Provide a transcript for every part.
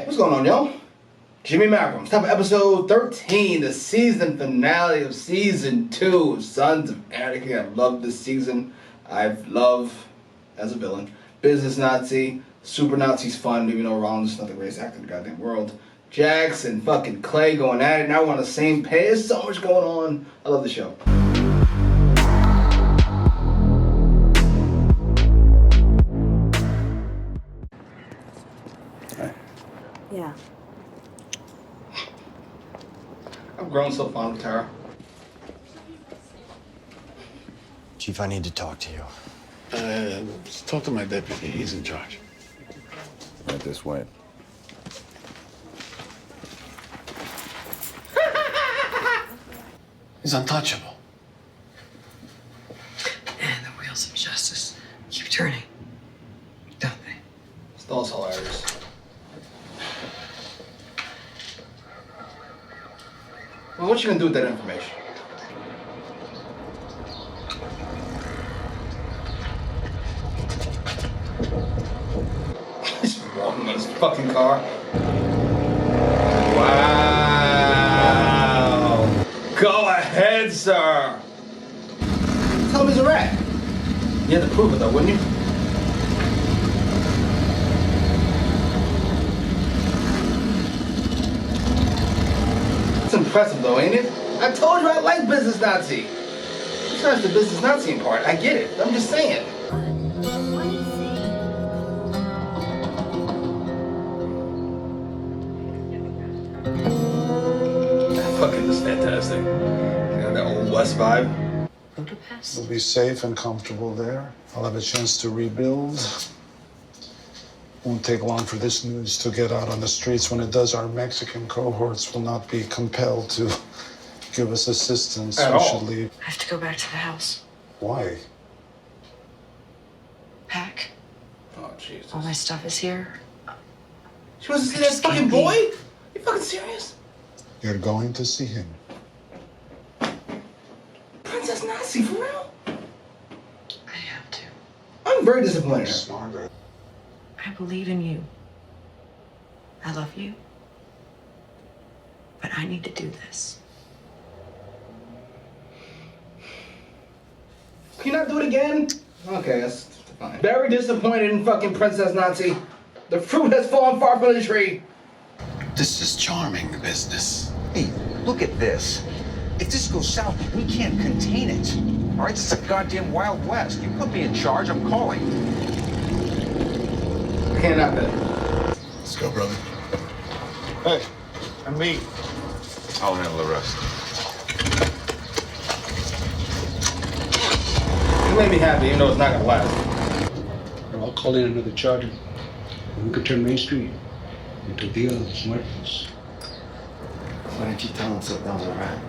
What's going on, y'all? Jimmy Macrum. It's time for episode 13, the season finale of season 2 of Sons of Anarchy. I love this season. I've loved, as a villain, Business Nazi, Super Nazi's fun, even though Rollins is not the greatest actor in the goddamn world. Jax and fucking Clay going at it. Now we're on the same page. There's so much going on. I love the show. Yeah. I've grown so fond of Tara. Chief, I need to talk to you. Let's talk to my deputy. He's in charge. Right this way. He's untouchable. And the wheels of justice keep turning, don't they? Stahl's hilarious. Well, what you gonna do with that information? He's walking in his fucking car. Wow. Go ahead, sir. Tell him he's a rat. You had to prove it though, wouldn't you? It's impressive though, ain't it? I told you I like Business Nazi. Besides the Business Nazi part, I get it. I'm just saying. That fucking is fantastic. You know, that old West vibe. Budapest? We'll be safe and comfortable there. I'll have a chance to rebuild. Won't take long for this news to get out on the streets. When it does, our Mexican cohorts will not be compelled to give us assistance. At We all. should leave. I have to go back to the house. Why? Pack. Oh, Jesus. All my stuff is here. She wants to see I that just fucking can't boy? leave. You fucking serious? You're going to see him. Princess Nazi, for real? I have to. I'm very disappointed. Smarter. I believe in you. I love you. But I need to do this. Can you not do it again? Okay, that's fine. Very disappointed in fucking Princess Nazi. The fruit has fallen far from the tree. This is charming business. Hey, look at this. If this goes south, we can't contain it. All right, this is a goddamn Wild West. You put me in charge, I'm calling. I can't not that. Let's go, brother. Hey, and me. I'll handle the rest. You made me happy, even though it's not gonna last. I'll call in another charger. We could turn Main Street into Dia de los Muertos. Why didn't you tell him so that was a rat?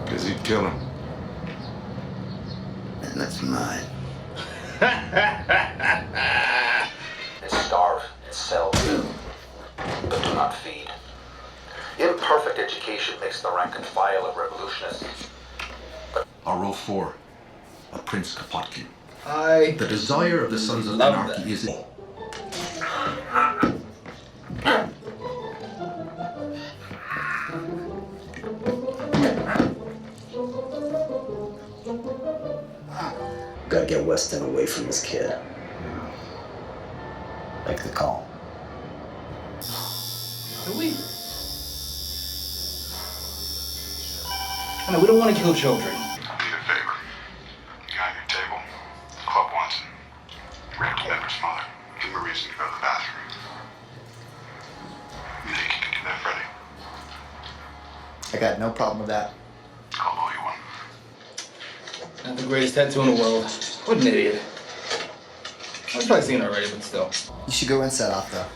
Because he'd kill him. And that's mine. Starve, sell, but do not feed. Imperfect education makes the rank and file of revolutionists. Our role 4, a Prince Kropotkin. The desire of the Sons of love Anarchy that. is... Gotta get Weston away from this kid. Make the call. Do we? I know, we don't want to kill children. I need a favor. Guy at your table. The club wants him. Raped a member's mother. Give him a reason to go to the bathroom. You think you can do that, Freddie? I got no problem with that. I'll owe you one. Not the greatest tattoo in the world. What an idiot. I've probably seen it already, but still. You should go and set off, though.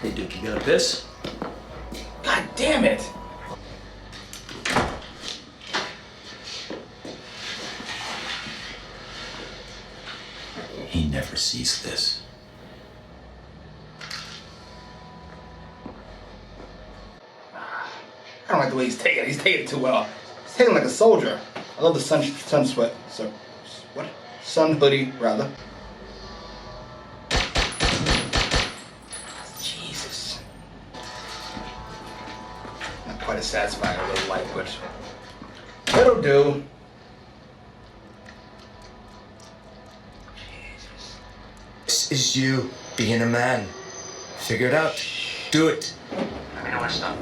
Hey, Duke, you got a piss? God damn it! He never sees this. I don't like the way he's taking it. He's taking it too well. He's taking it like a soldier. I love the sun sweat. So, what? Sun hoodie, rather. Jesus. Not quite as satisfying a little light, but it'll do. Jesus. This is you being a man. Figure it out. Do it. Let me know when it's done.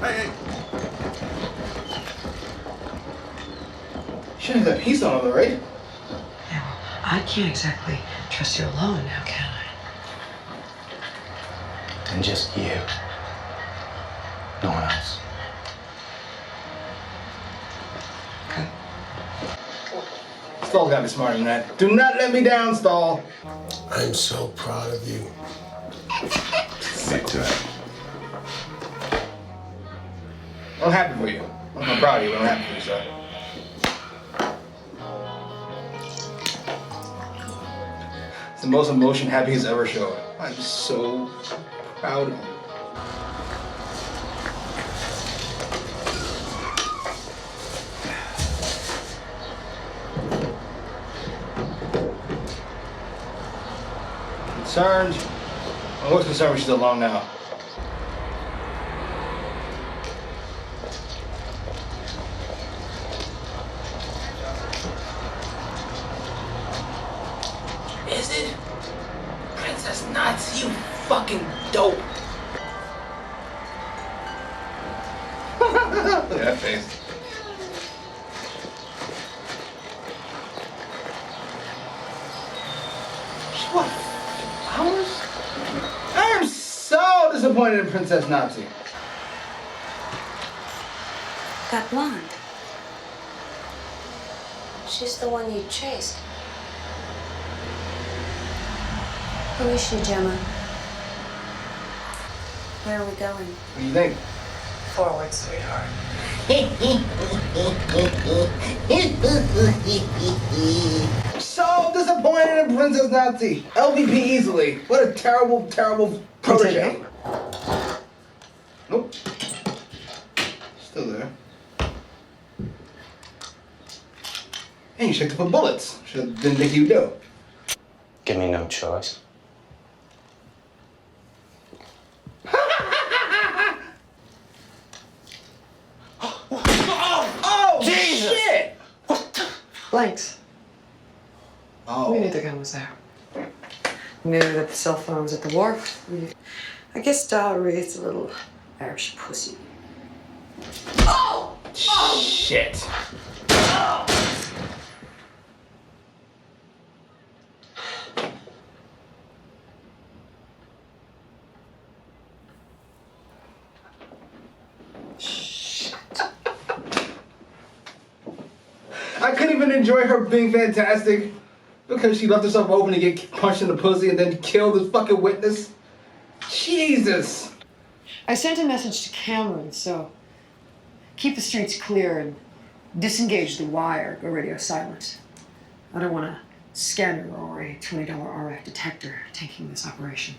Hey, hey. She has that piece on her, right? Yeah, well, I can't exactly trust you alone now, can I? And just you. No one else. Good. Stahl's gotta be smarter than that. Do not let me down, Stahl. I'm so proud of you. Sick to it. I'm happy for you. I'm not proud of you, but I'm happy for you, sir. It's the most emotion happy he's ever showed. I'm so proud of you. Concerned. I'm always concerned when she's alone now. Is it? Princess Nazi, you fucking dope. Look at that face. What? Hours? I am so disappointed in Princess Nazi. That blonde. She's the one you chased. Who is she, Gemma? Where are we going? What do you think? Forward, sweetheart. So disappointed in Princess Nazi. LVP easily. What a terrible, terrible protege. Nope. Still there. Hey, you checked it for bullets. Didn't think you'd do. Give me no choice. Oh, Jesus! Shit! Blanks. Oh. We knew the gun was there. We knew that the cell phone was at the wharf. I guess Stahl reads a little Irish pussy. Oh! Shit. Oh. I couldn't even enjoy her being fantastic because she left herself open to get punched in the pussy and then killed this fucking witness. Jesus. I sent a message to Cameron, so keep the streets clear and disengage the wire, go radio silent. I don't want a scanner or a $20 RF detector taking this operation.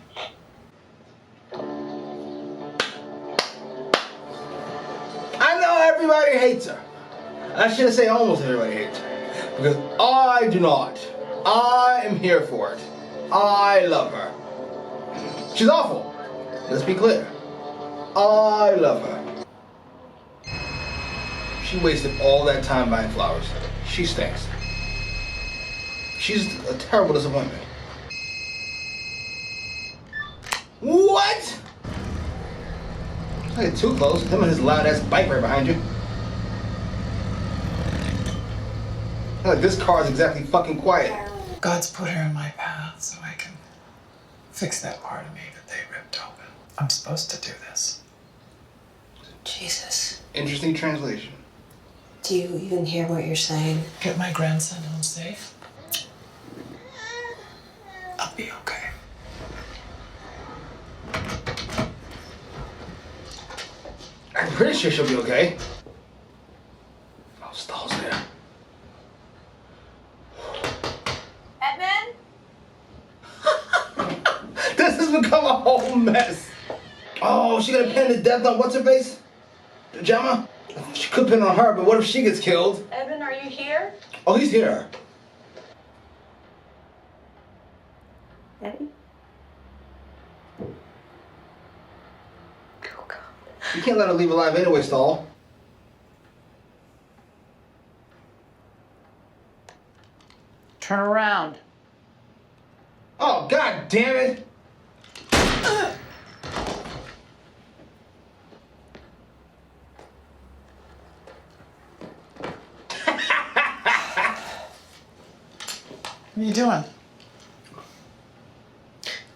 I know everybody hates her. I should say almost everybody hates her. Because I do not. I am here for it. I love her. She's awful. Let's be clear. I love her. She wasted all that time buying flowers. She stinks. She's a terrible disappointment. What? I get too close. Him and his loud ass bike right behind you. Like this car is exactly fucking quiet. God's put her in my path so I can fix that part of me that they ripped open. I'm supposed to do this. Jesus. Interesting translation. Do you even hear what you're saying? Get my grandson home safe. I'll be okay. I'm pretty sure she'll be okay. Oh, Stahl's there. Edmund? This has become a whole mess. Oh, she gonna pin to death on what's her face? Gemma? She could pin on her, but what if she gets killed? Edmund, are you here? Oh, he's here. Eddie? You can't let her leave alive anyway, Stahl. Turn around. Oh, god damn it! What are you doing?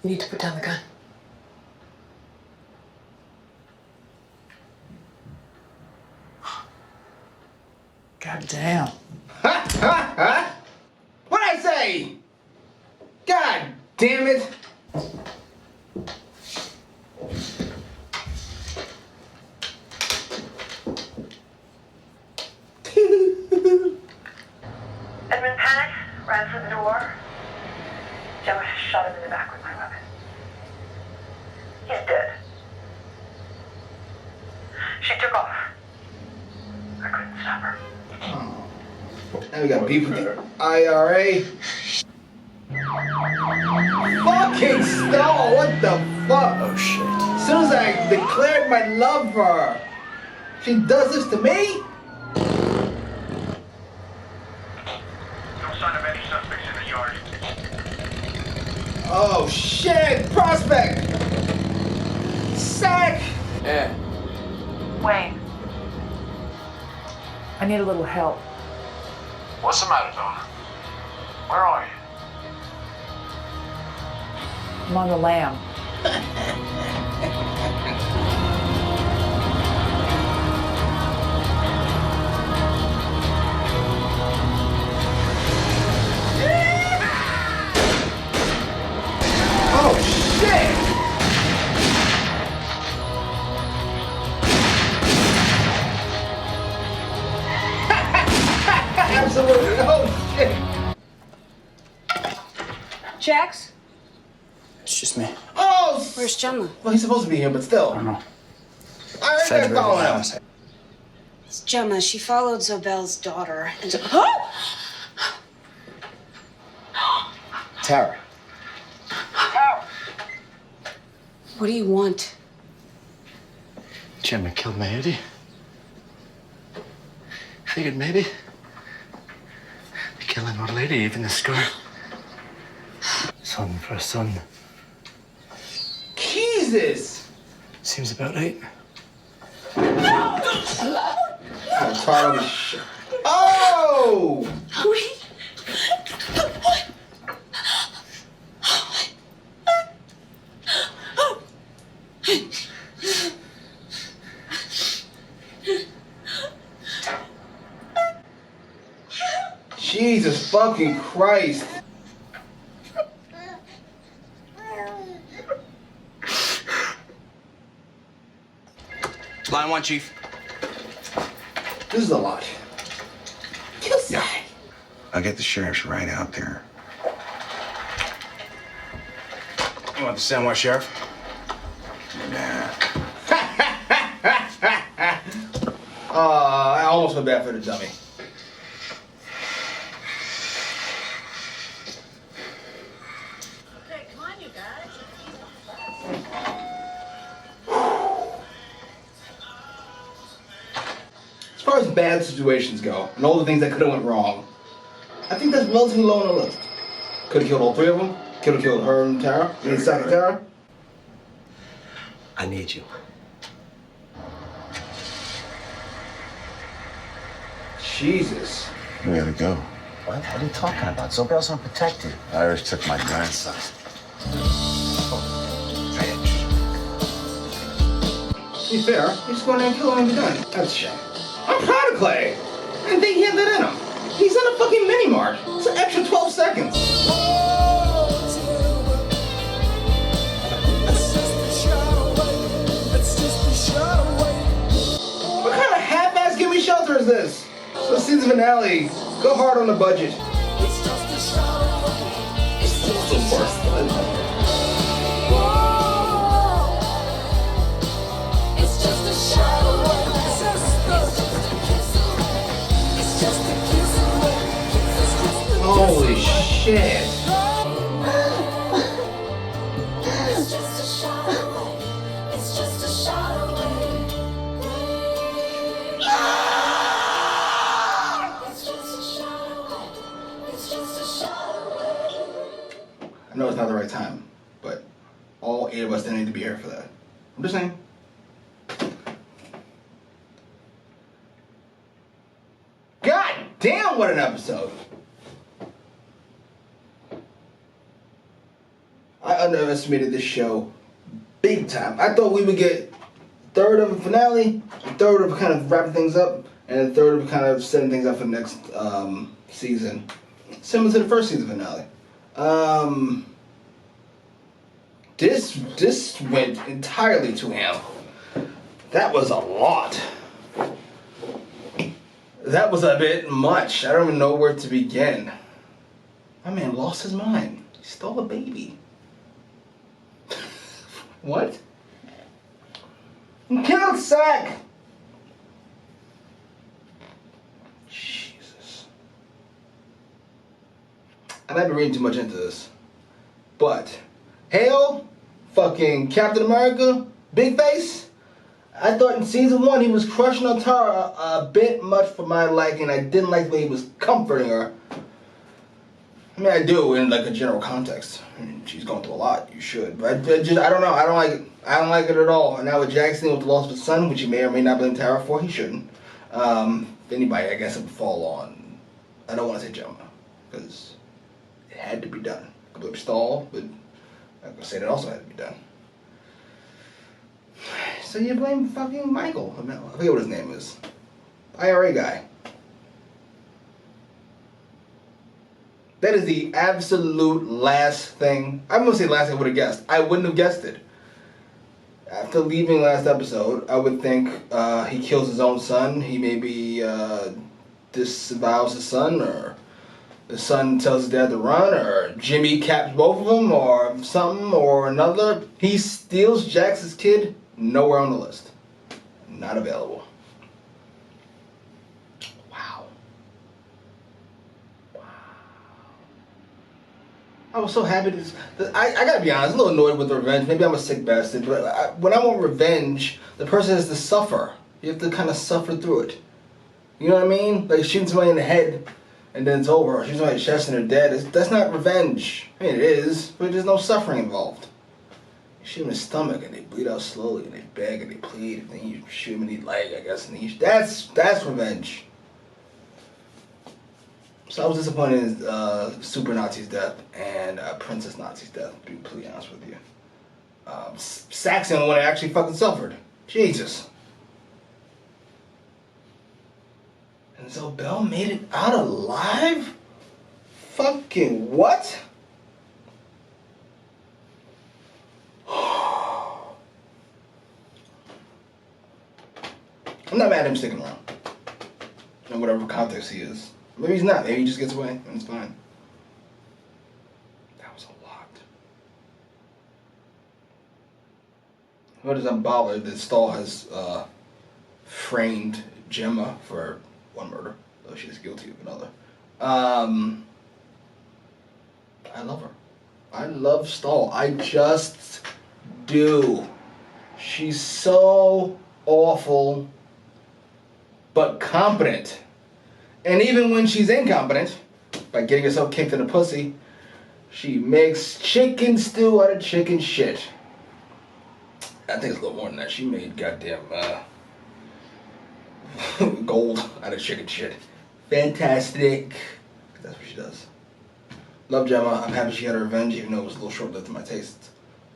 You need to put down the gun. God damn. Ha ha ha! What'd I say? God damn it! Edmund panicked, ran for the door. Gemma shot him in the back with my weapon. He's dead. She took off. I couldn't stop her. Now we got beef with the IRA. Fucking Stahl, what the fuck? Oh shit. As soon as I declared my love for her, she does this to me? No sign of any suspects in the yard. Oh shit! Prospect! Sack! Yeah. Wayne. I need a little help. What's the matter, Donna? Where are you? I'm on the lam. Oh shit! Absolutely. Oh shit! Jax? It's just me. Oh! Where's Gemma? Well, he's supposed to be here, but still. I don't know. I ain't gonna follow him. It's Gemma. She followed Zobel's daughter. And Tara. what do you want? Gemma killed my Eddie. Figured maybe kill an old lady, even the scar. Son for a son. Jesus! Seems about right. I'm tired of this shit. Oh! Jesus fucking Christ. Line 1, Chief. This is a lot. Yeah. I'll get the sheriffs right out there. You want the San Juan Sheriff? Nah. I almost feel bad for the dummy. Okay, come on, you guys. As far as bad situations go, and all the things that could have went wrong, I think that's relatively low on the list. Could have killed all three of them. Could have killed her and Tara. I mean, Sack and Tara. I need you. Jesus. We gotta go. What are you talking about? Zobel's unprotected. Irish took my grandson. To be fair, he's just going there and killing him and be done. That's a shame. I'm proud of Clay. I didn't think he had that in him. He's in a fucking mini-mart. It's an extra 12 seconds. What kind of half-ass Give Me Shelter is this? So the season finale, go hard on the budget. Holy shit. I know it's not the right time, but all 8 of us didn't need to be here for that. I'm just saying. God damn, what an episode! I underestimated this show big time. I thought we would get a third of a finale, a third of kind of wrapping things up, and a third of kind of setting things up for the next season. Similar to the first season finale. This went entirely to ham. That was a lot. That was a bit much. I don't even know where to begin. My man lost his mind. He stole a baby. What? He killed Sack! Jesus. I might be reading too much into this. But, hail, fucking Captain America, big face. I thought in season 1 he was crushing on Tara a bit much for my liking. I didn't like the way he was comforting her. I mean, I do in like a general context. I mean, she's going through a lot. You should, but I don't know. I don't like it. I don't like it at all. And now with Jackson with the loss of his son, which he may or may not blame Tara for, he shouldn't. If anybody, I guess it would fall on. I don't want to say Gemma because it had to be done. I could blame Stahl, but I'm gonna say that also had to be done. So you blame fucking Michael. I forget what his name is. IRA guy. That is the absolute last thing. I'm going to say last thing I would have guessed. I wouldn't have guessed it. After leaving last episode, I would think he kills his own son. He maybe disavows his son, or the son tells his dad to run, or Jimmy caps both of them, or something, or another. He steals Jax's kid. Nowhere on the list. Not available. Wow. I was so happy I gotta be honest, I'm a little annoyed with revenge. Maybe I'm a sick bastard, but when I want revenge, the person has to suffer. You have to kind of suffer through it. You know what I mean? Like shooting somebody in the head and then it's over. Or shooting somebody in the chest and they're dead. That's not revenge. I mean, it is, but there's no suffering involved. You shoot them in the stomach and they bleed out slowly and they beg and they plead and then you shoot them in the leg, I guess. And that's revenge. So I was disappointed in Super Nazi's death and Princess Nazi's death, to be completely honest with you. Saxon, the one that actually fucking suffered. Jesus. And Zobel made it out alive? Fucking what? I'm not mad at him sticking around. In whatever context he is. Maybe he's not. Maybe he just gets away and it's fine. That was a lot. What is I'm bothered that Stahl has framed Gemma for one murder, though she is guilty of another. I love her. I love Stahl. I just do. She's so awful, but competent. And even when she's incompetent, by getting herself kicked in the pussy, she makes chicken stew out of chicken shit. I think it's a little more than that. She made goddamn gold out of chicken shit. Fantastic. That's what she does. Love Gemma. I'm happy she had her revenge, even though it was a little short-lived to my taste.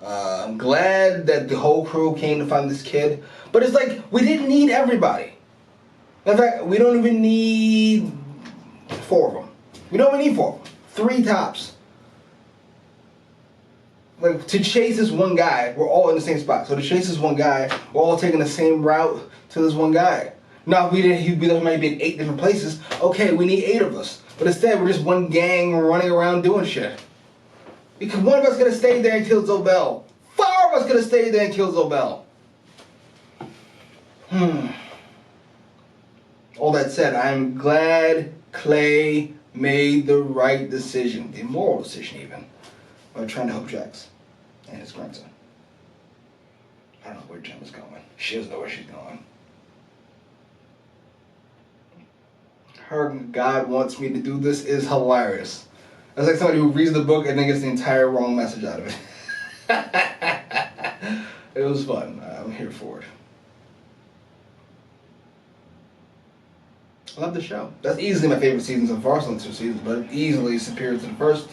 I'm glad that the whole crew came to find this kid. But it's like, we didn't need everybody. In fact, we don't even need 4 of them. We don't even need 4 of them. 3 tops. Like, to chase this one guy, we're all in the same spot. So to chase this one guy, we're all taking the same route to this one guy. Now, if we might be in 8 different places, okay, we need 8 of us. But instead, we're just one gang running around doing shit. Because one of us is going to stay there and kill Zobel. 4 of us going to stay there and kill Zobel. All that said, I'm glad Clay made the right decision, the moral decision even, by trying to help Jax and his grandson. I don't know where Gemma's going. She doesn't know where she's going. her God wants me to do this is hilarious. That's like somebody who reads the book and then gets the entire wrong message out of it. It was fun. I'm here for it. I love the show. That's easily my favorite season so far, so 2 seasons, but it easily superior to the first.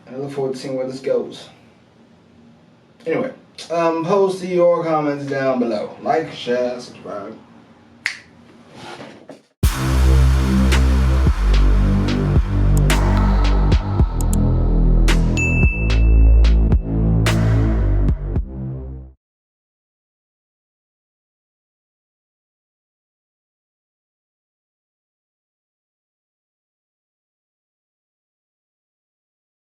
And I look forward to seeing where this goes. Anyway, post your comments down below. Like, share, subscribe.